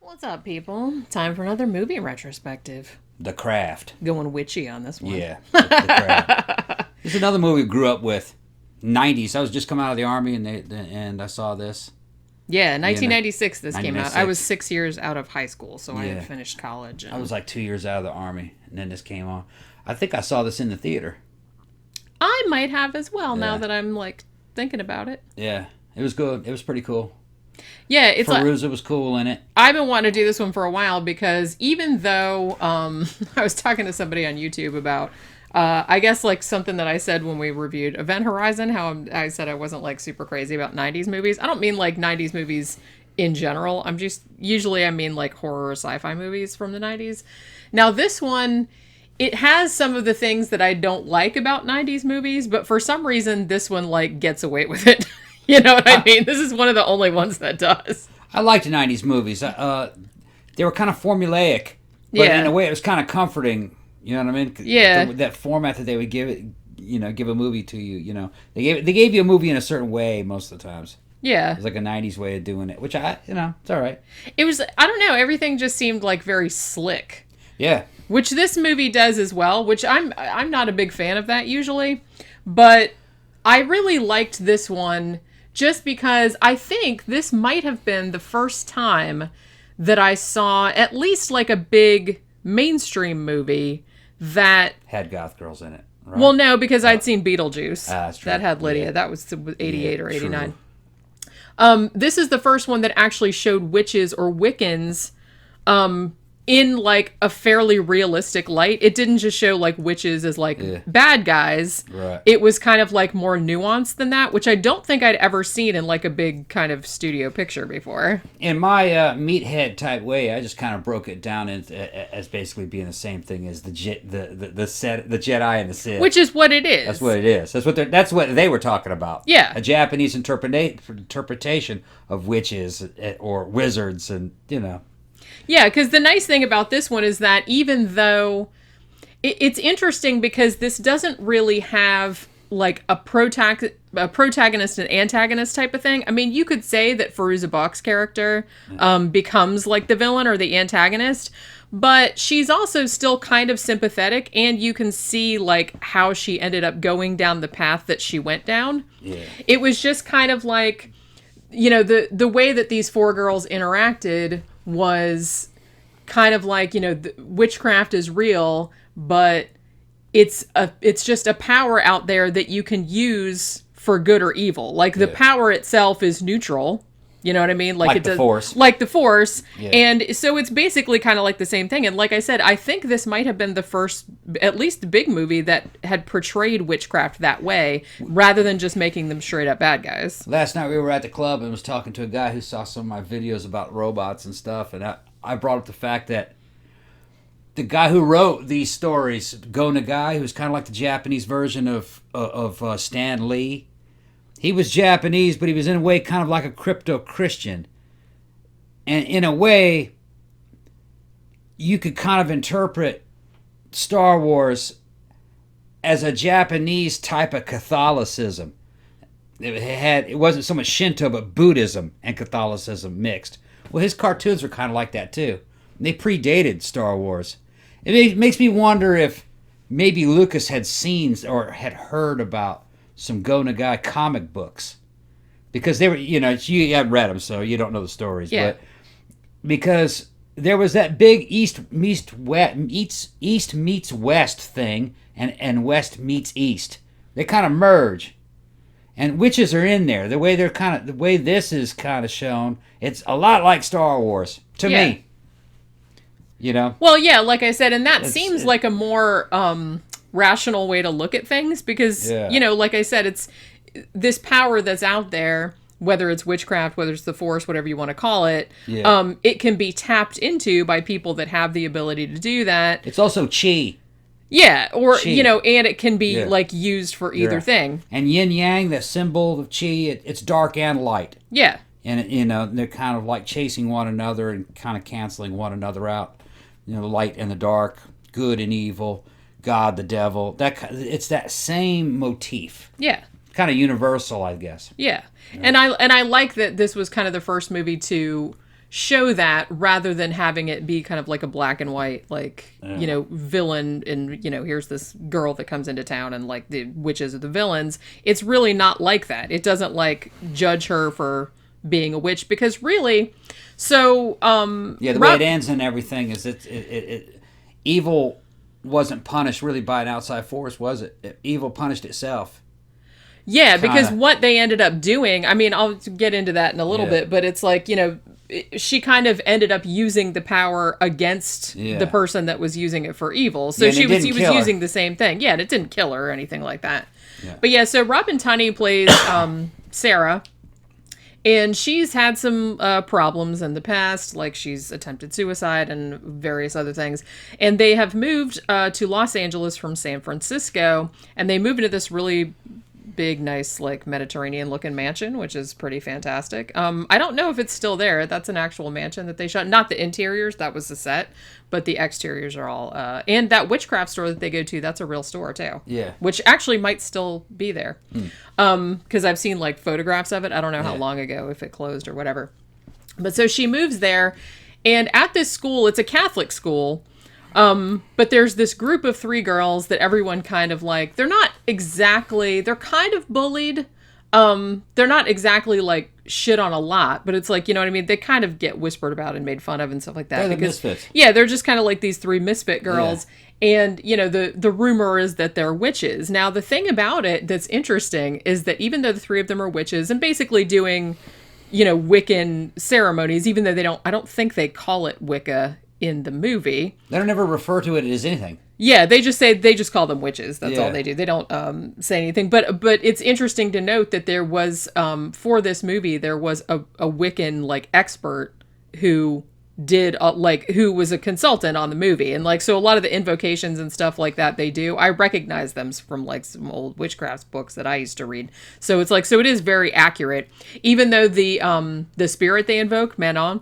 What's up, people? Time for another movie retrospective. The Craft. Going witchy on this one. Yeah, The Craft. This is another movie we grew up with. 90s. I was just coming out of the Army and I saw this. Yeah, 1996 this came out. I 1996. was 6 years out of high school, so I had finished college. And I was like 2 years out of the Army, and then this came on. I think I saw this in the theater. I might have as well, now that I'm, like, thinking about it. Yeah, it was good. It was pretty cool. Yeah, it's Feruza was cool in it. I've been wanting to do this one for a while because even though I was talking to somebody on YouTube about, I guess like something that I said when we reviewed Event Horizon, how I said I wasn't like super crazy about 90s movies. I don't mean like 90s movies in general. I mean like horror or sci-fi movies from the 90s. Now this one, it has some of the things that I don't like about 90s movies, but for some reason this one like gets away with it. You know what I mean? This is one of the only ones that does. I liked 90s movies. They were kind of formulaic, but in a way it was kind of comforting. You know what I mean? Yeah. That format that they would give it, give a movie to you. You know, they gave you a movie in a certain way most of the times. Yeah. It was like a 90s way of doing it, which it's all right. It was, I don't know, everything just seemed like very slick. Yeah. Which this movie does as well, which I'm not a big fan of that usually, but I really liked this one just because I think this might have been the first time that I saw at least like a big mainstream movie that had goth girls in it. Right? Well, no, because I'd seen Beetlejuice. That's true. That had Lydia. Yeah. That was 88 or 89. True. This is the first one that actually showed witches or Wiccans in like a fairly realistic light. It didn't just show like witches as like bad guys. Right. It was kind of like more nuanced than that, which I don't think I'd ever seen in like a big kind of studio picture before. In my meathead type way, I just kind of broke it down as basically being the same thing as the Jedi and the Sith. Which is what it is. That's what it is. That's what they were talking about. Yeah. A Japanese interpretation of witches or wizards, and Yeah, because the nice thing about this one is that even though it's interesting because this doesn't really have like a protagonist and antagonist type of thing. I mean, you could say that Feruza Balk's character becomes like the villain or the antagonist, but she's also still kind of sympathetic, and you can see like how she ended up going down the path that she went down. Yeah. It was just kind of like, the way that these four girls interacted was kind of like, witchcraft is real, but it's just a power out there that you can use for good or evil. Like the power itself is neutral. You know what I mean? Like it the does, Force. Like the Force. Yeah. And so it's basically kind of like the same thing. And like I said, I think this might have been the first, at least the big movie that had portrayed witchcraft that way, rather than just making them straight up bad guys. Last night we were at the club and was talking to a guy who saw some of my videos about robots and stuff, and I brought up the fact that the guy who wrote these stories, Go Nagai, who's kind of like the Japanese version of Stan Lee, he was Japanese, but he was in a way kind of like a crypto-Christian. And in a way, you could kind of interpret Star Wars as a Japanese type of Catholicism. It wasn't so much Shinto, but Buddhism and Catholicism mixed. Well, his cartoons were kind of like that too. They predated Star Wars. It makes me wonder if maybe Lucas had seen or had heard about some Go Nagai comic books, because they were, you haven't read them, so you don't know the stories. Yeah. But because there was that big East meets West thing, and West meets East. They kind of merge. And witches are in there. The way this is kind of shown, it's a lot like Star Wars to me. Well, yeah, like I said, and that seems like a more rational way to look at things because, like I said, it's this power that's out there, whether it's witchcraft, whether it's the Force, whatever you want to call it, it can be tapped into by people that have the ability to do that. It's also chi. Yeah, or, Chi. And it can be, like, used for either thing. And yin-yang, the symbol of chi, it's dark and light. Yeah. And, they're kind of like chasing one another and kind of canceling one another out. The light and the dark, good and evil, God, the devil. It's that same motif. Yeah. Kind of universal, I guess. Yeah. And I like that this was kind of the first movie to show that rather than having it be kind of like a black and white, like, you know, villain and, you know, here's this girl that comes into town and like the witches are the villains. It's really not like that. It doesn't like judge her for being a witch because really, so, yeah, the way it ends and everything is it evil wasn't punished really by an outside force, was it? Evil punished itself. Yeah, because what they ended up doing, I mean, I'll get into that in a little bit, but it's like, you know, she kind of ended up using the power against the person that was using it for evil. So she was using the same thing. Yeah, and it didn't kill her or anything like that. Yeah. But yeah, so Robin Tunney plays Ciarra, and she's had some problems in the past, like she's attempted suicide and various other things. And they have moved to Los Angeles from San Francisco, and they moved into this really big, nice, like Mediterranean looking mansion, which is pretty fantastic. I don't know if it's still there. That's an actual mansion that they shot. Not the interiors, that was the set, but the exteriors are all, and that witchcraft store that they go to, that's a real store too. Yeah. Which actually might still be there. Because I've seen like photographs of it. I don't know how long ago, if it closed or whatever. But so she moves there, and at this school, it's a Catholic school. But there's this group of 3 girls that everyone kind of like, they're kind of bullied. They're not exactly like shit on a lot, but it's like, you know what I mean? They kind of get whispered about and made fun of and stuff like that. They're the misfits. Yeah, they're just kind of like these 3 misfit girls. Yeah. And, you know, the rumor is that they're witches. Now, the thing about it that's interesting is that even though the 3 of them are witches and basically doing, you know, Wiccan ceremonies, even though I don't think they call it Wicca in the movie. They don't ever refer to it as anything. Yeah, they just call them witches. That's all they do. They don't say anything. But it's interesting to note that there was for this movie there was a Wiccan like expert who did who was a consultant on the movie, and like so a lot of the invocations and stuff like that they do. I recognize them from like some old witchcraft books that I used to read. So it's like it is very accurate, even though the spirit they invoke, Manon.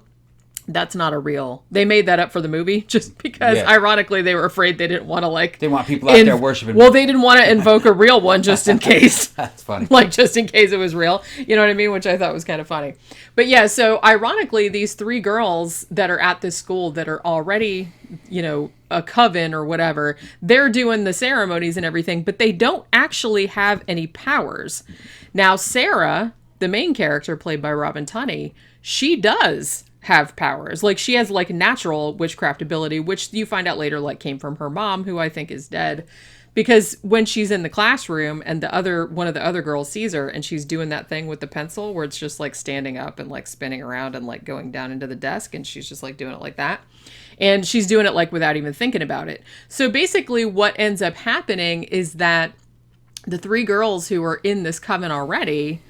That's not a real... They made that up for the movie just because, ironically, they were afraid they didn't want to, like... They want people out there worshiping... Well, they didn't want to invoke a real one just in case. That's funny. Like, just in case it was real. You know what I mean? Which I thought was kind of funny. But yeah, so ironically, these 3 girls that are at this school that are already, you know, a coven or whatever, they're doing the ceremonies and everything, but they don't actually have any powers. Now, Sarah, the main character played by Robin Tunney, she does have powers. Like she has like natural witchcraft ability, which you find out later like came from her mom, who I think is dead. Because when she's in the classroom and one of the other girls sees her and she's doing that thing with the pencil where it's just like standing up and like spinning around and like going down into the desk, and she's just like doing it like that. And she's doing it like without even thinking about it. So basically what ends up happening is that the 3 girls who are in this coven already,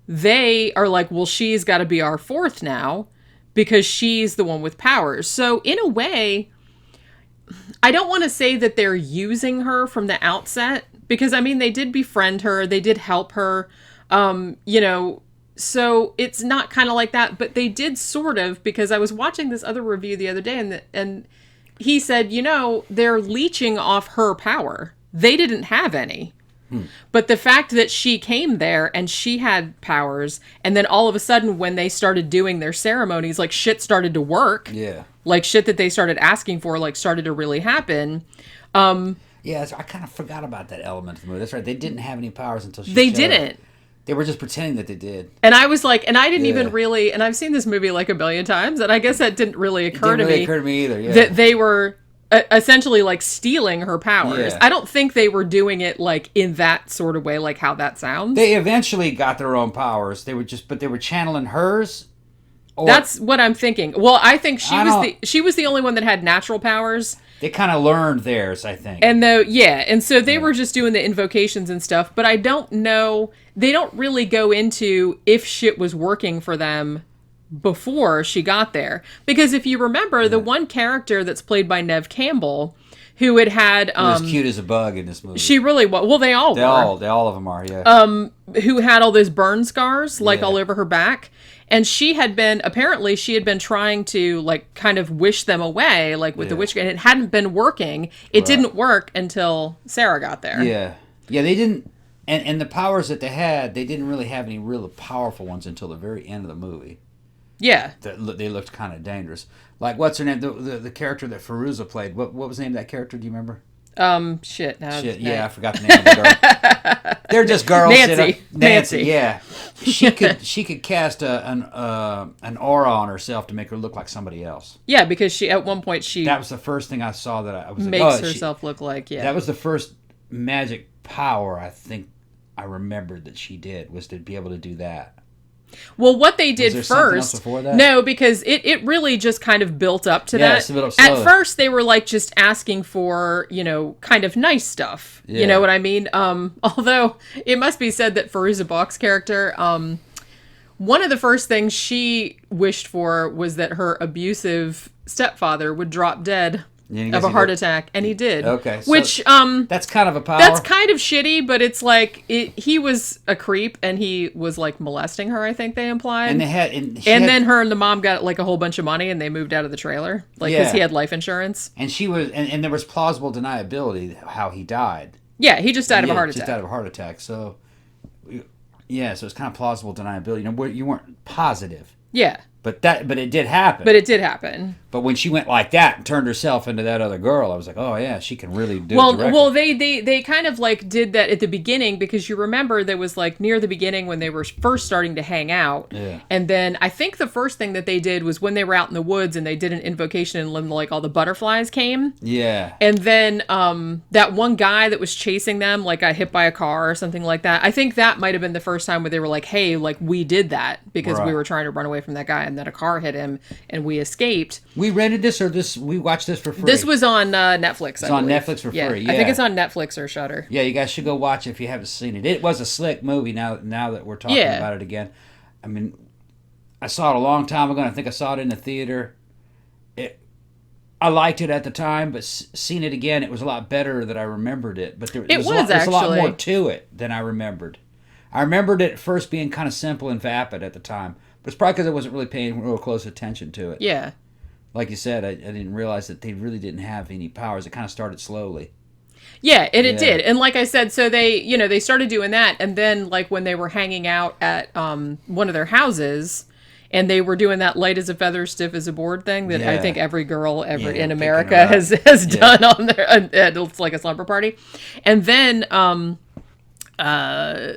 they are like, well, she's got to be our 4th now, because she's the one with powers. So in a way, I don't want to say that they're using her from the outset, because I mean, they did befriend her, they did help her, you know, so it's not kind of like that, but they did sort of, because I was watching this other review the other day and he said, you know, they're leeching off her power. They didn't have any. But the fact that she came there and she had powers, and then all of a sudden when they started doing their ceremonies, like shit started to work. Yeah. Like shit that they started asking for, like started to really happen. Yeah, I kind of forgot about that element of the movie. That's right. They didn't have any powers until they didn't. They were just pretending that they did. And I was like, and I didn't even really, and I've seen this movie like a billion times, and I guess that didn't really occur to me. It didn't really occur to me either, yeah. That they were essentially like stealing her powers. Yeah. I don't think they were doing it like in that sort of way, like how that sounds. They eventually got their own powers. They were channeling hers. That's what I'm thinking. Well, I think she was the only one that had natural powers. They kind of learned theirs, I think. And so they were just doing the invocations and stuff, but I don't know, they don't really go into if shit was working for them before she got there. Because if you remember, the one character that's played by Neve Campbell, who had was cute as a bug in this movie. She really was. Well, they all of them are, yeah. Who had all those burn scars like all over her back. And she had been trying to like kind of wish them away, like with the witch, and it hadn't been working. It didn't work until Sarah got there. Yeah. Yeah, they didn't, and the powers that they had, they didn't really have any real powerful ones until the very end of the movie. Yeah. They looked kind of dangerous. Like, what's her name? The character that Fairuza played. What was the name of that character? Do you remember? Shit. No, Yeah, I forgot the name of the girl. They're just girls. Nancy. Yeah, she could cast an aura on herself to make her look like somebody else. Yeah, because at one point that was the first thing I saw that I was makes like, herself look like. Yeah, that was the first magic power I think I remembered that she did, was to be able to do that. Well, what they did was there something else first, before that? no, because it really just kind of built up to that. It's built up slowly. At first, they were like just asking for, kind of nice stuff. Yeah. You know what I mean? Although it must be said that Fairuza Balk's character, one of the first things she wished for was that her abusive stepfather would drop dead of a heart attack, and he did. Okay, so which that's kind of a power. That's kind of shitty, but it's like he was a creep, and he was like molesting her. I think they implied. And then her and the mom got like a whole bunch of money, and they moved out of the trailer, like because he had life insurance. And she was, and there was plausible deniability how he died. Yeah, he just died of a heart attack. Just died of a heart attack. So, yeah, so it's kind of plausible deniability. You weren't positive. Yeah. But it did happen. But it did happen. But when she went like that and turned herself into that other girl, I was like, oh yeah, she can really do it directly. Well, they kind of like did that at the beginning, because you remember there was like near the beginning when they were first starting to hang out. Yeah. And then I think the first thing that they did was when they were out in the woods and they did an invocation and like all the butterflies came. Yeah. And then that one guy that was chasing them like got hit by a car or something like that. I think that might have been the first time where they were like, hey, like we did that because we were trying to run away from that guy, and then a car hit him and we escaped. We rented this, or we watched this for free? This was on Netflix. It's on Netflix for free. Yeah. I think it's on Netflix or Shudder. Yeah, you guys should go watch it if you haven't seen it. It was a slick movie. Now that we're talking about it again, I mean, I saw it a long time ago, and I think I saw it in the theater. I liked it at the time, but seeing it again, it was a lot better than I remembered it. But there's a lot more to it than I remembered. I remembered it first being kind of simple and vapid at the time, but it's probably because I wasn't really paying real close attention to it. Yeah. Like you said, I didn't realize that they really didn't have any powers. It kind of started slowly. Yeah, and it did. And like I said, so they started doing that, and then like when they were hanging out at one of their houses, and they were doing that light as a feather, stiff as a board thing that I think every girl in America has done on their, it's like a slumber party. And then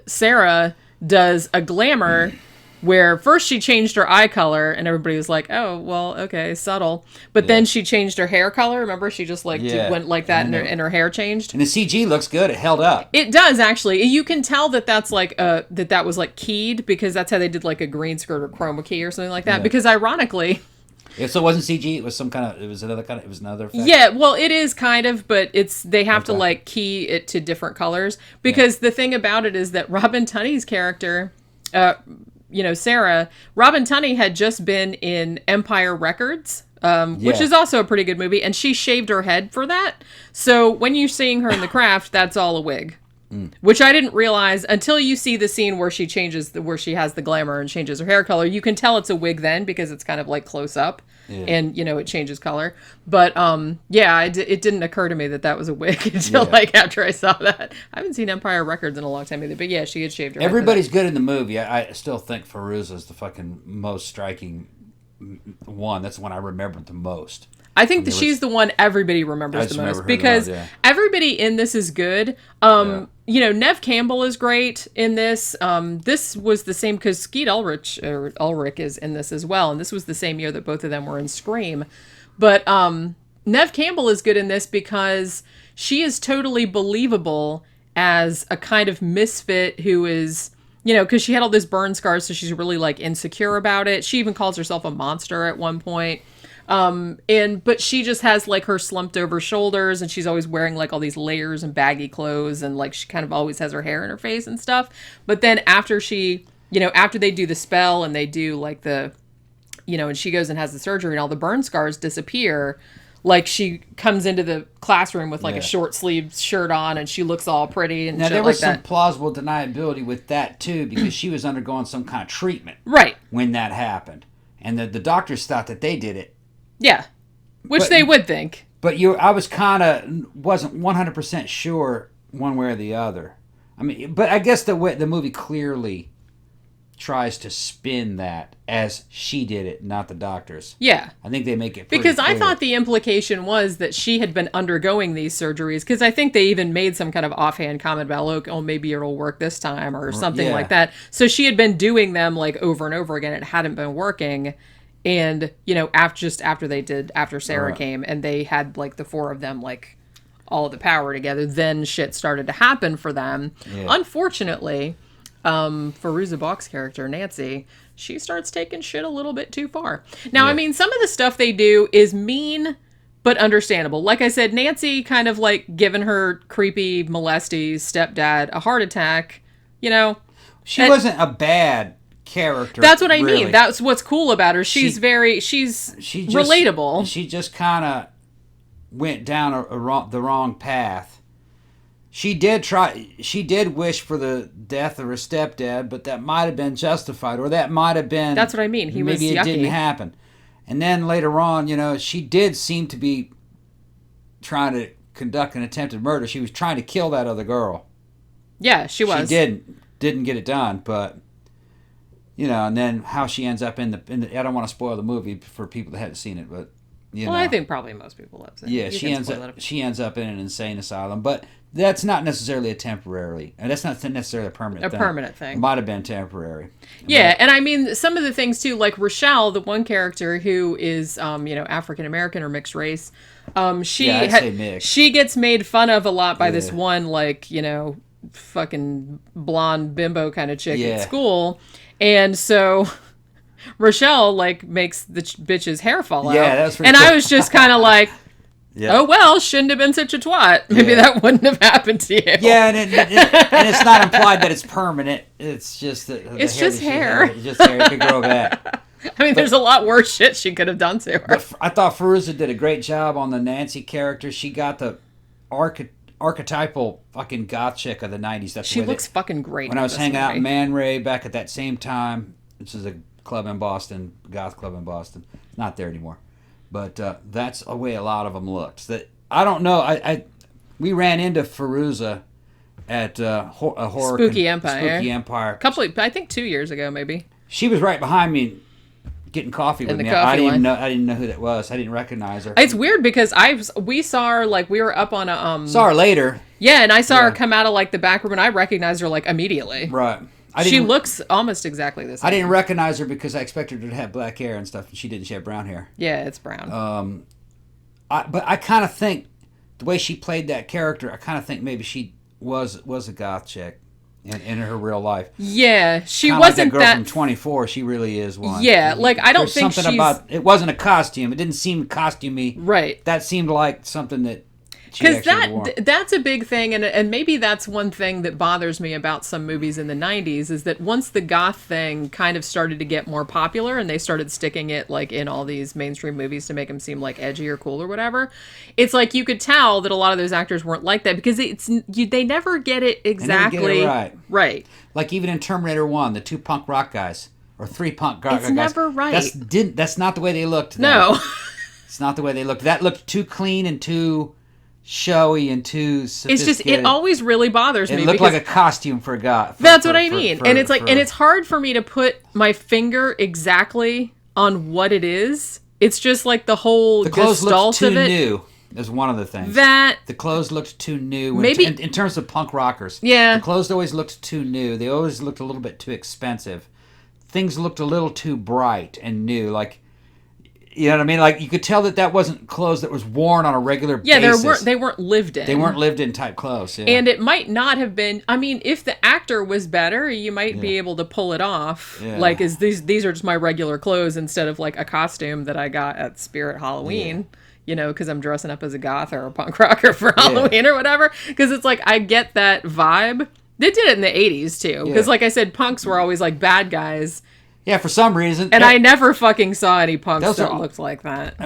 Sarah does a glamour where first she changed her eye color and everybody was like, oh, well, okay, subtle. But then she changed her hair color. Remember, she just like went like that and her hair changed. And the CG looks good. It held up. It does, actually. You can tell that that's like that was like keyed, because that's how they did like a green screen or chroma key or something like that. Because ironically, so it wasn't CG. It was another effect. Yeah, well, it is kind of, but they have to like key it to different colors, because the thing about it is that Robin Tunney's character, Sarah, Robin Tunney had just been in Empire Records, which is also a pretty good movie, and she shaved her head for that. So when you're seeing her in The Craft, that's all a wig. Which I didn't realize until you see the scene where she has the glamour and changes her hair color. You can tell it's a wig then, because it's kind of like close up and, it changes color. But, it didn't occur to me that was a wig until like after I saw that. I haven't seen Empire Records in a long time either, but yeah, she had shaved her head. Everybody's good in the movie. I still think Fairuza's the fucking most striking one. That's the one I remembered the most. I think that she's the one everybody remembers the most, because everybody in this is good. Nev Campbell is great in this. This was the same, because Skeet Ulrich is in this as well, and this was the same year that both of them were in Scream. But Nev Campbell is good in this because she is totally believable as a kind of misfit who is, because she had all this burn scars, so she's really like insecure about it. She even calls herself a monster at one point. But she just has like her slumped over shoulders, and she's always wearing like all these layers and baggy clothes, and like she kind of always has her hair in her face and stuff. But then after after they do the spell and they do like and she goes and has the surgery and all the burn scars disappear, like she comes into the classroom with like a short sleeved shirt on, and she looks all pretty and now shit there was like some plausible deniability with that too, because she was undergoing some kind of treatment when that happened, and the doctors thought that they did it. Yeah, which they would think. But I wasn't 100% sure one way or the other. I mean, but I guess the movie clearly tries to spin that as she did it, not the doctors. Yeah. I think they make it pretty because clear. I thought the implication was that she had been undergoing these surgeries, because I think they even made some kind of offhand comment about, look, oh, maybe it'll work this time or something like that. So she had been doing them like over and over again. It hadn't been working. And, you know, after Ciarra came and they had like the four of them like all the power together, then shit started to happen for them. Yeah. Unfortunately, Fairuza Balk's character, Nancy, she starts taking shit a little bit too far. Now, I mean, some of the stuff they do is mean, but understandable. Like I said, Nancy kind of like giving her creepy, molesty stepdad a heart attack, you know. She wasn't a bad character. That's what I mean. That's what's cool about her. She's relatable. She just kind of went down the wrong path. She did wish for the death of her stepdad, but that might have been justified, or that might have been... That's what I mean. Maybe it didn't happen. And then later on, you know, she did seem to be trying to conduct an attempted murder. She was trying to kill that other girl. Yeah, she was. She didn't get it done, but... You know, and then how she ends up in the I don't want to spoil the movie for people that haven't seen it, but... I think probably most people have seen it. Yeah, she ends up in an insane asylum, but that's not necessarily that's not necessarily a permanent thing. It might have been temporary. Yeah, and I mean, some of the things too, like Rochelle, the one character who is, you know, African American or mixed race, she gets made fun of a lot by this one, like, you know, fucking blonde bimbo kind of chick at school, and so Rochelle like makes the bitch's hair fall out. Yeah, that's pretty cool. I was just kind of like, oh well, shouldn't have been such a twat. Maybe that wouldn't have happened to you. Yeah, and it's not implied that it's permanent. It's just that it's just hair. It's just hair. It could grow back. I mean, there's a lot worse shit she could have done to her. I thought Fairuza did a great job on the Nancy character. She got the archetypal fucking goth chick of the 90s. She looks fucking great. When I was hanging out in Man Ray back at that same time, this is a club in Boston, goth club in Boston. It's not there anymore. But that's the way a lot of them looked. That I don't know. We ran into Fairuza at a horror Spooky Empire. I think 2 years ago, maybe. She was right behind me, getting coffee with me. I didn't know who that was. I didn't recognize her. It's weird because we saw her like we were up on a saw her later. Yeah, and I saw her come out of like the back room, and I recognized her like immediately. Right. She looks almost exactly the same. I didn't recognize her because I expected her to have black hair and stuff, and she didn't. She had brown hair. Yeah, it's brown. But I kind of think the way she played that character, I kind of think maybe she was a goth chick in her real life. Yeah, she kinda wasn't like that girl from 24. She really is one. Yeah, like I don't think something about it wasn't a costume. It didn't seem costumey. Right. That seemed like something that. Because that's a big thing, and maybe that's one thing that bothers me about some movies in the 90s, is that once the goth thing kind of started to get more popular and they started sticking it like in all these mainstream movies to make them seem like edgy or cool or whatever, it's like you could tell that a lot of those actors weren't like that because they never get it exactly they never get it right. Like even in Terminator 1, the 2 punk rock guys or 3 punk rock guys. It's never right. That's not the way they looked. No. It's not the way they looked. That looked too clean and too showy and too sophisticated. It's just, it always really bothers me. It looked like a costume for a god. That's what I mean. And it's like, and it's hard for me to put my finger exactly on what it is. It's just like the whole gestalt of it. The clothes looked too new. Is one of the things. The clothes looked too new. Maybe in terms of punk rockers. Yeah. The clothes always looked too new. They always looked a little bit too expensive. Things looked a little too bright and new. Like, you know what I mean? Like, you could tell that wasn't clothes that was worn on a regular basis. Yeah, they weren't lived in. They weren't lived in type clothes, yeah. And it might not have been, I mean, if the actor was better, you might be able to pull it off. Yeah. Like, these are just my regular clothes instead of, like, a costume that I got at Spirit Halloween. Yeah. You know, because I'm dressing up as a goth or a punk rocker for Halloween or whatever. Because it's like, I get that vibe. They did it in the 80s, too. Because, like I said, punks were always, like, bad guys. Yeah, for some reason. And I never fucking saw any punks that looked like that.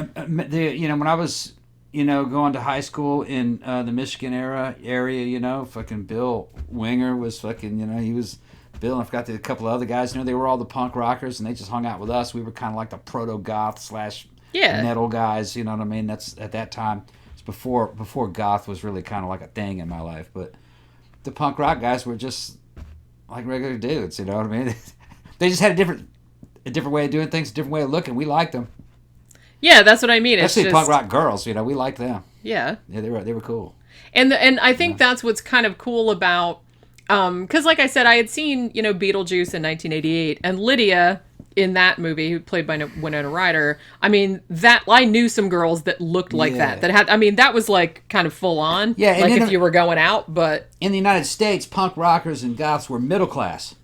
You know, when I was, you know, going to high school in the Michigan area, you know, fucking Bill Winger was fucking, you know, he was Bill, and I forgot a couple of other guys. You know, they were all the punk rockers, and they just hung out with us. We were kind of like the proto-goth / metal guys, you know what I mean? That's at that time. It's before goth was really kind of like a thing in my life. But the punk rock guys were just like regular dudes, you know what I mean? They just had a different way of doing things, a different way of looking. We liked them. Yeah, that's what I mean. Especially punk rock girls, we liked them. Yeah. Yeah, they were cool. And I think that's what's kind of cool about, because like I said, I had seen, Beetlejuice in 1988, and Lydia in that movie, who played by Winona Ryder, I mean, that I knew some girls that looked like that had, I mean, that was like kind of full on, like if you were going out, but... In the United States, punk rockers and goths were middle class.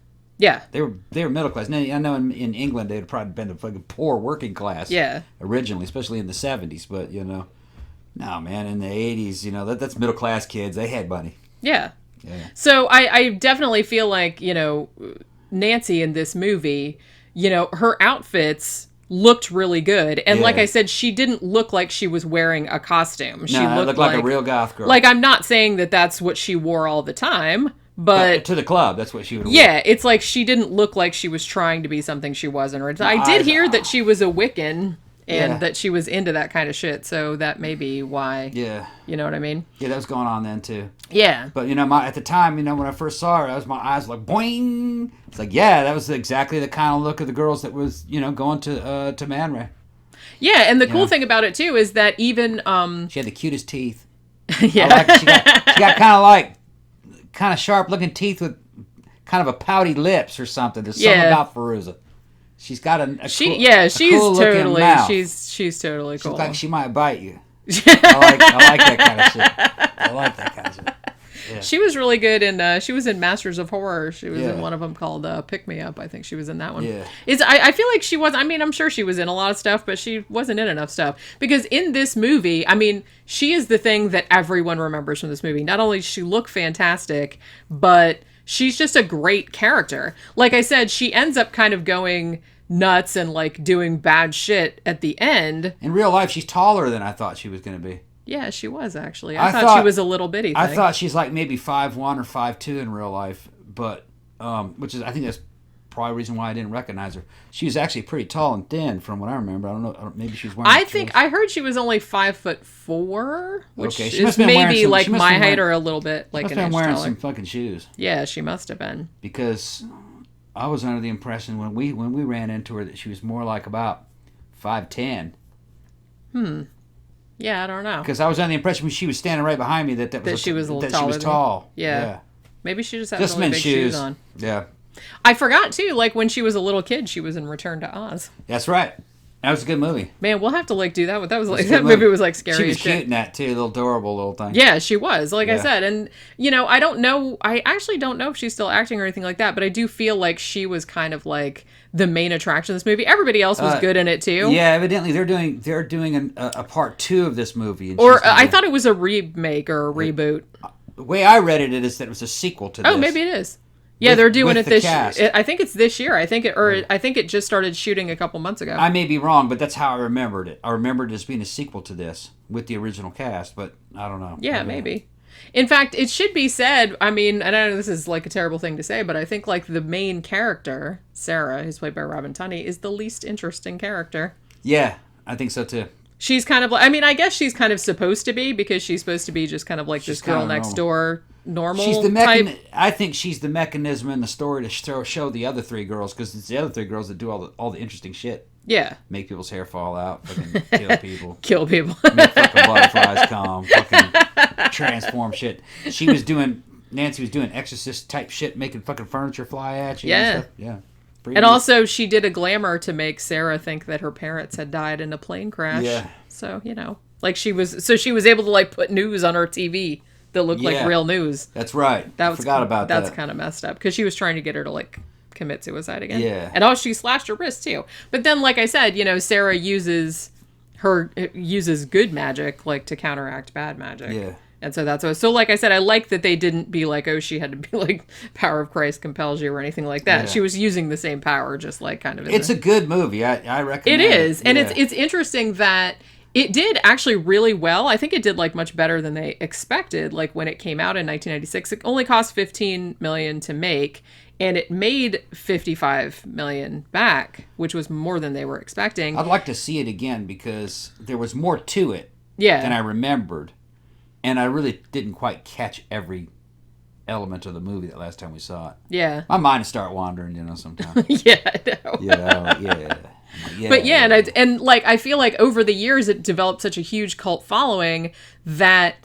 Yeah. They were middle class. Now, I know in England, they'd probably been the fucking poor working class. Yeah. Originally, especially in the 70s, but, no, man, in the 80s, that's middle class kids. They had money. Yeah. So I definitely feel like, Nancy in this movie, her outfits looked really good. And like I said, she didn't look like she was wearing a costume. She looked like a real goth girl. Like, I'm not saying that that's what she wore all the time, but... to the club, that's what she would wear. Yeah, it's like she didn't look like she was trying to be something she wasn't. Or I did hear that she was a Wiccan and that she was into that kind of shit. So that may be why. Yeah. You know what I mean? Yeah, that was going on then, too. Yeah. But, at the time, when I first saw her, my eyes were like, boing! It's like, yeah, that was exactly the kind of look of the girls that was, going to Man Ray. Yeah, and the cool thing about it, too, is that even... She had the cutest teeth. Yeah. She got kind of sharp-looking teeth with kind of a pouty lips or something. There's something about Fairuza. She's got she's cool totally mouth. She's totally cool. She's like she might bite you. I like that kind of shit. I like that kind of shit. Yeah. She was really good in. She was in Masters of Horror. She was in one of them called Pick Me Up. I think she was in that one. Yeah. I feel like she was. I mean, I'm sure she was in a lot of stuff, but she wasn't in enough stuff because in this movie, I mean, she is the thing that everyone remembers from this movie. Not only does she look fantastic, but she's just a great character. Like I said, she ends up kind of going nuts and like doing bad shit at the end. In real life, she's taller than I thought she was going to be. Yeah, she was actually. I thought she was a little bitty thing. I thought she's like maybe 5'1" or 5'2" in real life, but I think that's probably the reason why I didn't recognize her. She was actually pretty tall and thin from what I remember. I don't know. Maybe she was wearing. I heard she was only 5'4", which is maybe like my height or a little bit like an inch taller. Wearing some fucking shoes. Yeah, she must have been. Because I was under the impression when we ran into her that she was more like about 5'10". Yeah, I don't know. Because I was under the impression when she was standing right behind me that she was a little taller. She was tall. Yeah. Maybe she just had really big shoes on. Yeah. I forgot too. Like when she was a little kid, she was in Return to Oz. That's right. That was a good movie. Man, we'll have to like do that. That was like that movie was like scary. She was cute in that too, little adorable little thing. Yeah, she was. Like I said, and I don't know. I actually don't know if she's still acting or anything like that. But I do feel like she was kind of like the main attraction of this movie. Everybody else was good in it too. Yeah, evidently they're doing a part 2 of this movie. And I thought it was a remake or a reboot. The way I read it is that it was a sequel to this. Oh, maybe it is. Yeah, they're doing it this year. I think it's this year. I think it just started shooting a couple months ago. I may be wrong, but that's how I remembered it. I remembered it as being a sequel to this with the original cast, but I don't know. Yeah, maybe. In fact, it should be said, I mean, and I know this is like a terrible thing to say, but I think like the main character, Sarah, who's played by Robin Tunney, is the least interesting character. Yeah, I think so too. She's kind of like, I mean, I guess she's kind of supposed to be because she's supposed to be just kind of like this girl next door normal type. I think she's the mechanism in the story to show the other 3 girls, because it's the other 3 girls that do all the interesting shit. Yeah. Make people's hair fall out, fucking kill people. Kill people. Make fucking butterflies come, fucking transform shit. Nancy was doing exorcist type shit, making fucking furniture fly at you. Yeah. And stuff. Yeah. And also, she did a glamour to make Sarah think that her parents had died in a plane crash. Yeah. So, like she was able to like put news on her TV that looked like real news. That's right. I forgot about that. That's kind of messed up because she was trying to get her to like commit suicide again. Yeah. And she slashed her wrist too. But then, like I said, Sarah uses good magic like to counteract bad magic. Yeah. And so that's so like I said, I like that they didn't be like, oh, she had to be like power of Christ compels you or anything like that. Yeah. She was using the same power, just like kind of. It's a good movie. I recommend it. It is. And it's interesting that it did actually really well. I think it did like much better than they expected. Like when it came out in 1996, it only cost $15 million to make. And it made $55 million back, which was more than they were expecting. I'd like to see it again because there was more to it than I remembered. And I really didn't quite catch every element of the movie that last time we saw it. Yeah. My mind started wandering, sometimes. Yeah, I know. Yeah. But yeah, and like I feel like over the years it developed such a huge cult following that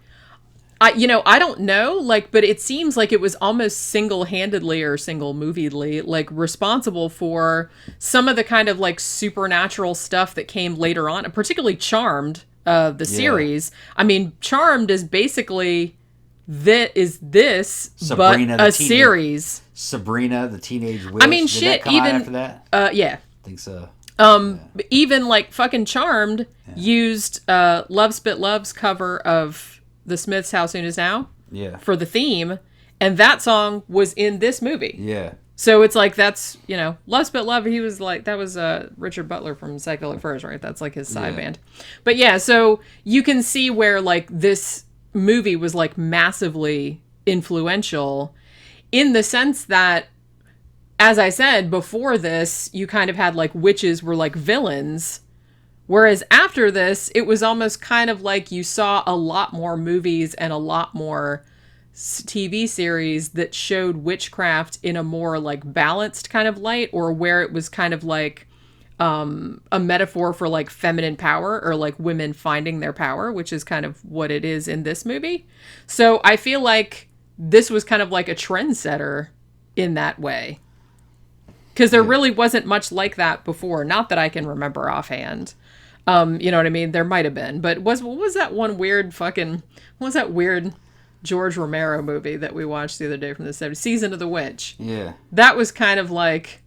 I don't know, like, but it seems like it was almost single-handedly or single-moviedly, like, responsible for some of the kind of, like, supernatural stuff that came later on, particularly Charmed, the series. I mean, Charmed is basically Sabrina, but a series. Sabrina, the Teenage Witch. I mean, Did shit, that come out after that? Yeah. I think so. Even, like, fucking Charmed used Love Spit Love's cover of The Smiths' How Soon Is Now for the theme, and that song was in this movie. Yeah. So it's like, that's, Love Spit Love, he was like, that was Richard Butler from Psychedelic Furs, right? That's like his side band. But yeah, so you can see where like this movie was like massively influential in the sense that, as I said, before this, you kind of had like witches were like villains. Whereas after this, it was almost kind of like you saw a lot more movies and a lot more TV series that showed witchcraft in a more like balanced kind of light, or where it was kind of like a metaphor for like feminine power or like women finding their power, which is kind of what it is in this movie. So I feel like this was kind of like a trendsetter in that way. Because there really wasn't much like that before. Not that I can remember offhand. You know what I mean? There might have been. But what was that one weird George Romero movie that we watched the other day from the 70s? Season of the Witch. Yeah. That was kind of like,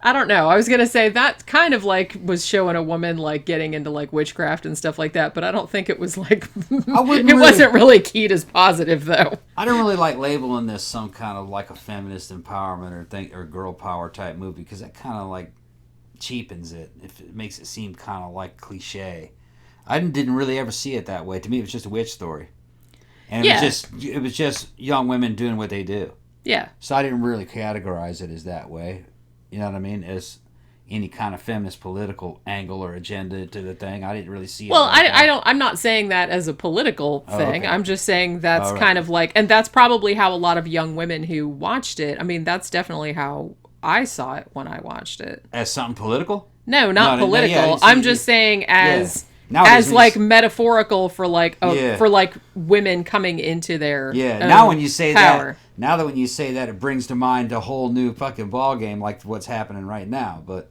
I don't know. I was going to say that kind of like was showing a woman like getting into like witchcraft and stuff like that. But I don't think it was like, wasn't really keyed as positive though. I don't really like labeling this some kind of like a feminist empowerment or girl power type movie, because that kind of like cheapens it if it makes it seem kind of like cliche. I didn't really ever see it that way. To me, it was just a witch story, and it was just young women doing what they do. Yeah. So I didn't really categorize it as that way. You know what I mean? As any kind of feminist political angle or agenda to the thing. I didn't really see it. Well, I'm not saying that as a political thing. Okay. I'm just saying that's kind of like, and that's probably how a lot of young women who watched it, I mean, that's definitely how I saw it when I watched it. As something political? No, not political. I'm just saying as like metaphorical for like for like women coming into their now when you say power. When you say that, it brings to mind a whole new fucking ball game like what's happening right now. But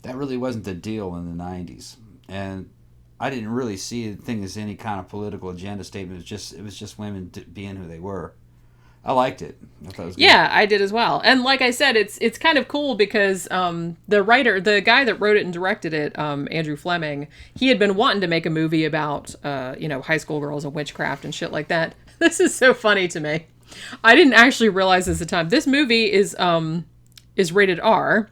that really wasn't the deal in the 90s, and I didn't really see the thing as any kind of political agenda statement. It was just women being who they were. I liked it. I thought it was good. Yeah, I did as well. And like I said, it's kind of cool because the guy that wrote it and directed it, Andrew Fleming, he had been wanting to make a movie about high school girls and witchcraft and shit like that. This is so funny to me. I didn't actually realize this at the time. This movie is rated R,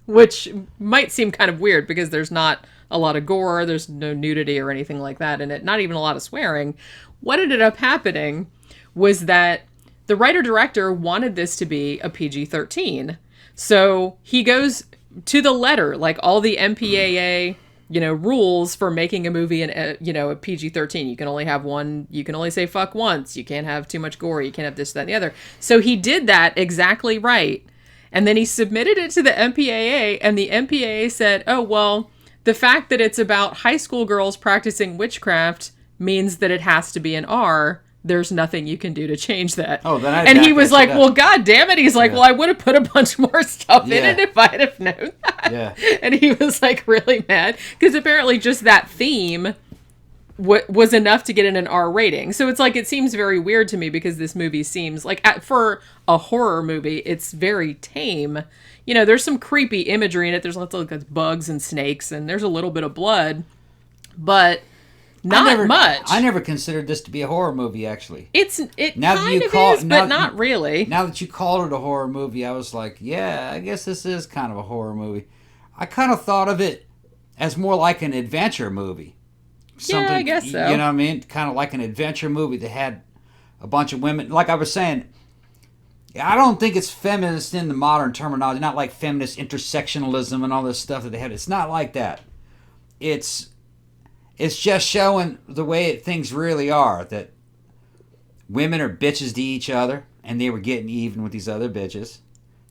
which might seem kind of weird because there's not a lot of gore, there's no nudity or anything like that in it, not even a lot of swearing. What ended up happening was that the writer-director wanted this to be a PG-13. So he goes to the letter, like all the MPAA, rules for making a movie in a PG-13. You can only have one, you can only say fuck once, you can't have too much gore, you can't have this, that, and the other. So he did that exactly right. And then he submitted it to the MPAA, and the MPAA said, oh, well, the fact that it's about high school girls practicing witchcraft means that it has to be an R. There's nothing you can do to change that. Oh, then and he was like, well, God damn it. He's like, well, I would have put a bunch more stuff in it if I'd have known that. Yeah. And he was like really mad because apparently just that theme was enough to get in an R rating. So it's like, it seems very weird to me because this movie seems like for a horror movie, it's very tame. There's some creepy imagery in it. There's lots of bugs and snakes and there's a little bit of blood, but not much. I never considered this to be a horror movie, actually. It kind of is, but not really. Now that you called it a horror movie, I was like, yeah, I guess this is kind of a horror movie. I kind of thought of it as more like an adventure movie. Yeah, I guess so. You know what I mean? Kind of like an adventure movie that had a bunch of women. Like I was saying, I don't think it's feminist in the modern terminology. Not like feminist intersectionalism and all this stuff that they had. It's not like that. It's just showing the way things really are. That women are bitches to each other, and they were getting even with these other bitches.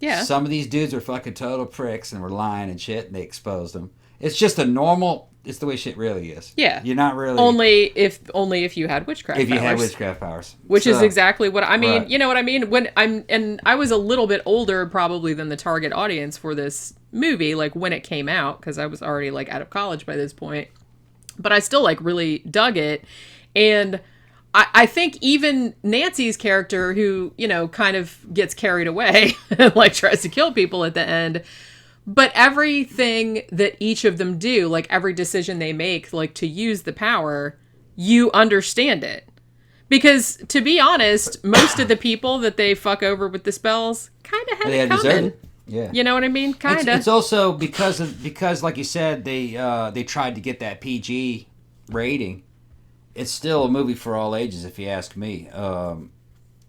Yeah. Some of these dudes were fucking total pricks and were lying and shit, and they exposed them. It's just a normal. It's the way shit really is. Yeah. You're not really only if you had witchcraft. If you powers. had witchcraft powers, which is exactly what I mean. Right. You know what I mean? I was a little bit older probably than the target audience for this movie, like when it came out, because I was already like out of college by this point. But I still like really dug it, and I think even Nancy's character, who kind of gets carried away and like tries to kill people at the end. But everything that each of them do, like every decision they make, like to use the power, you understand it. Because to be honest, most of the people that they fuck over with the spells kind of had it coming. Yeah. You know what I mean? Kind of. It's also because like you said, they tried to get that PG rating. It's still a movie for all ages, if you ask me.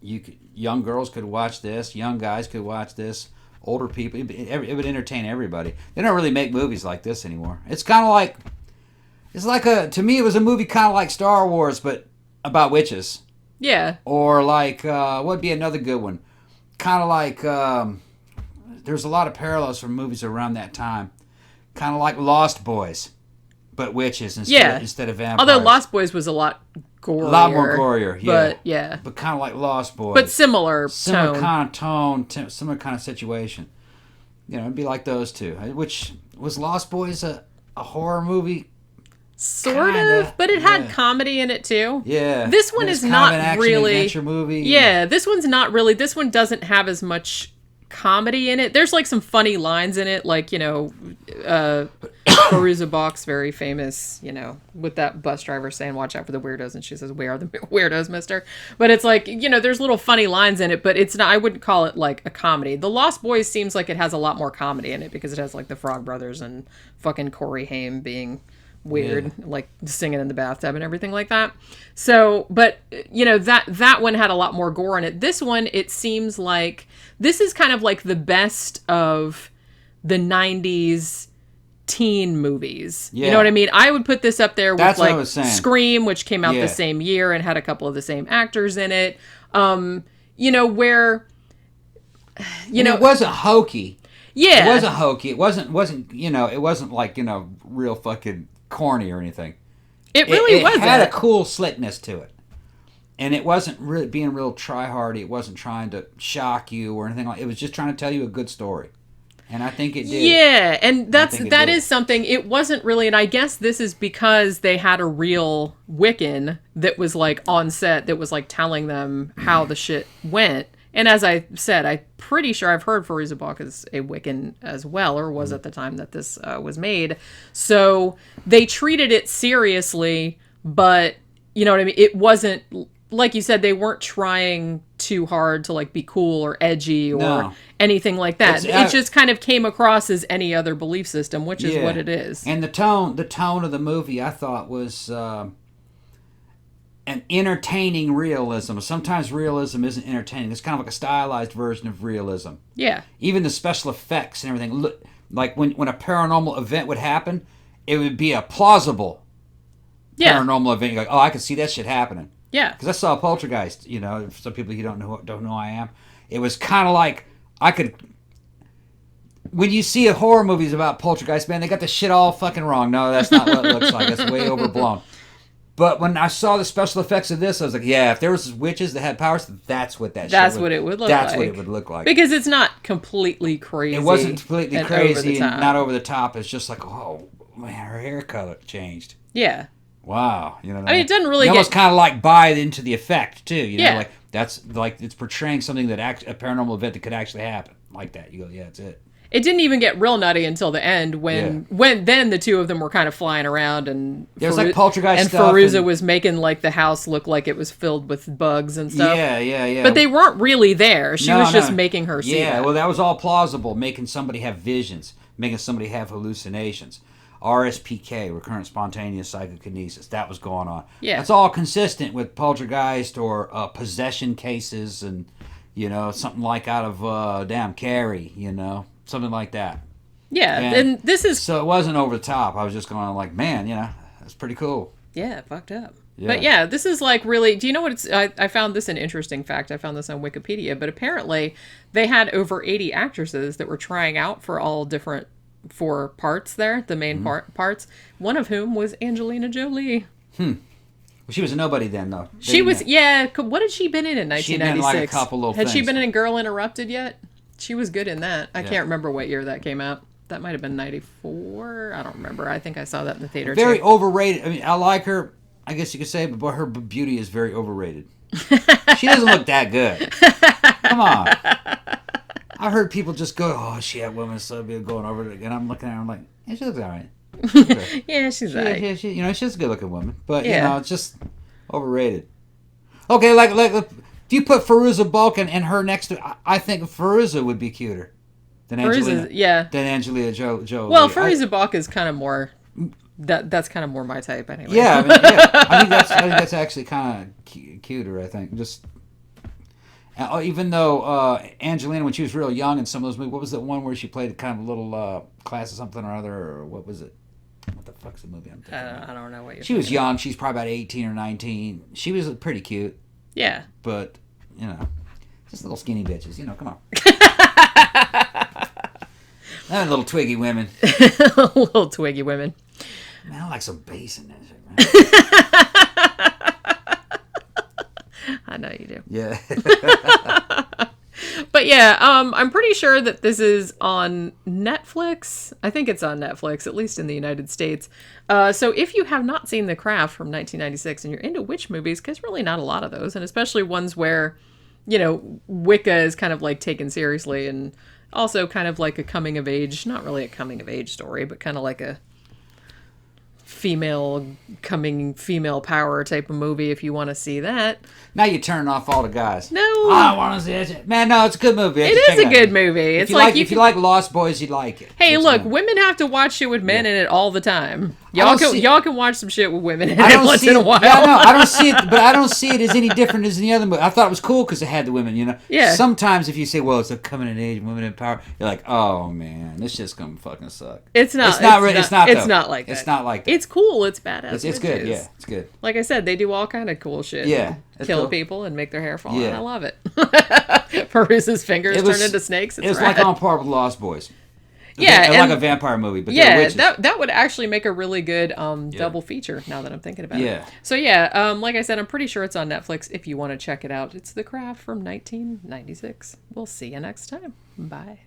Young girls could watch this. Young guys could watch this. Older people, it would entertain everybody. They don't really make movies like this anymore. It's kind of like, to me, it was a movie kind of like Star Wars, but about witches. Yeah. Or like, what would be another good one? Kind of like, there's a lot of parallels from movies around that time. Kind of like Lost Boys, but witches instead of vampires. Although Lost Boys was a lot gorier. A lot more gorier, yeah. But, yeah. But kind of like Lost Boys. But similar kind of tone, similar kind of situation. It'd be like those two. Which, was Lost Boys a horror movie? Sort of, but it had comedy in it too. Yeah. This one is not an action really adventure movie. Yeah, this one's not really. This one doesn't have as much comedy in it. There's like some funny lines in it, like Caruza Balk's very famous, with that bus driver saying, "Watch out for the weirdos," and she says, "We are the weirdos, mister." But it's like, there's little funny lines in it, but it's not. I wouldn't call it like a comedy. The Lost Boys seems like it has a lot more comedy in it because it has like the Frog Brothers and fucking Corey Haim being weird, like singing in the bathtub and everything like that. So, but that one had a lot more gore in it. This one, it seems like this is kind of like the best of the 90s teen movies. Yeah. You know what I mean? I would put this up there with like Scream, which came out the same year and had a couple of the same actors in it. Where it wasn't hokey. Yeah. It wasn't hokey. It wasn't like, real fucking corny or anything. It really wasn't. It had a cool slickness to it. And it wasn't really being real try-hardy. It wasn't trying to shock you or anything like. It was just trying to tell you a good story. And I think it did. Yeah, and that is something. It wasn't really, and I guess this is because they had a real Wiccan that was like on set that was like telling them how the shit went. And as I said, I'm pretty sure I've heard Fairuza Balk is a Wiccan as well, or was at the time that this was made. So they treated it seriously, but you know what I mean? It wasn't, like you said, they weren't trying too hard to like be cool or edgy or anything like that. It just kind of came across as any other belief system, which is what it is. And the tone of the movie, I thought, was an entertaining realism. Sometimes realism isn't entertaining. It's kind of like a stylized version of realism. Yeah. Even the special effects and everything. Look, like when a paranormal event would happen, it would be a plausible paranormal event. You're like, oh, I can see that shit happening. Yeah. Because I saw Poltergeist, for some people who don't know who I am. It was kind of like, when you see horror movies about Poltergeist, man, they got the shit all fucking wrong. No, that's not what it looks like. That's way overblown. But when I saw the special effects of this, I was like, yeah, if there was witches that had powers, that's what it would look like. That's what it would look like. Because it's not completely crazy. It wasn't completely crazy and not over the top. It's just like, oh, man, her hair color changed. Yeah. Wow. I mean, it doesn't really almost kind of like buy into the effect, too. Like that's like it's portraying something that a paranormal event that could actually happen. Like that. You go, yeah, that's it. It didn't even get real nutty until the end when then the two of them were kind of flying around and it was like poltergeist and stuff. Fairuza was making like the house look like it was filled with bugs and stuff. Yeah. But they weren't really there. She was just making her see that. Well, that was all plausible, making somebody have visions, making somebody have hallucinations. RSPK, recurrent spontaneous psychokinesis, that was going on. Yeah. That's all consistent with poltergeist or possession cases and, something like out of Carrie, something like that. Yeah, and this is... So it wasn't over the top. I was just going like, man, that's pretty cool. Yeah, fucked up. But yeah, this is like really, do you know what it's, I found this an interesting fact. I found this on Wikipedia, but apparently they had over 80 actresses that were trying out for all different 4 parts there, the main parts, one of whom was Angelina Jolie. Well, she was a nobody then, though. She was, what had she been in 1996? She'd been like a couple little Had things. she been in Girl Interrupted yet? She was good in that. I can't remember what year that came out. That might have been 94. I don't remember. I think I saw that in the theater Very too. overrated. I mean, I like her, I guess you could say, but her beauty is very overrated. She doesn't look that good. Come on. I heard people just go, oh, she had women so good going over it. And I'm looking at her, I'm like, yeah, she looks all right. Okay. Yeah, she's right. Yeah, she's a good looking woman. But, you know, it's just overrated. Okay, like if you put Fairuza Balk and her next to, I think Fairuza would be cuter than Angelina. Than Angelina Jolie. Well, Fairuza Balk is kind of more, that's kind of more my type anyway. Yeah, I think that's actually kind of cuter, I think. Just, even though Angelina, when she was real young in some of those movies, what was that one where she played kind of a little class of something or other, or what was it? What the fuck's the movie I'm thinking I don't know what you're She was young. She's probably about 18 or 19. She was pretty cute. Yeah. But, you know, just little skinny bitches. You know, come on. Little twiggy women. Little twiggy women. Man, I like some bass in that shit, man. I know you do. Yeah. But yeah, I'm pretty sure that this is on Netflix. I think it's on Netflix, at least in the United States. So if you have not seen The Craft from 1996 and you're into witch movies, because really not a lot of those, and especially ones where, you know, Wicca is kind of like taken seriously and also kind of like a coming of age, not really a coming of age story, but kind of like a female power type of movie if you want to see that. Now you're turning off all the guys. No. I want to see it. Man, no, it's a good movie. It is a good movie. It's like if you like Lost Boys, you'd like it. Hey, look, women have to watch shit with men in it all the time. Y'all can watch some shit with women in it once in a while. Yeah, no, I don't see it, but I don't see it as any different as any other movie. I thought it was cool because it had the women, you know. Yeah. Sometimes if you say, well, it's a coming of age, women in power, you're like, oh man, this shit's gonna fucking suck. It's not. It's not like that. It's not like that. It's cool. It's badass. It's good. Yeah, it's good. Like I said, they do all kind of cool shit. Yeah. Kill people and make their hair fall. Yeah. I love it. Perusa's fingers turn into snakes. It was like on par with Lost Boys. Yeah, like a vampire movie, but they're witches. that would actually make a really good double feature now that I'm thinking about it. So like I said, I'm pretty sure it's on Netflix if you want to check it out. It's The Craft from 1996. We'll see you next time. Bye.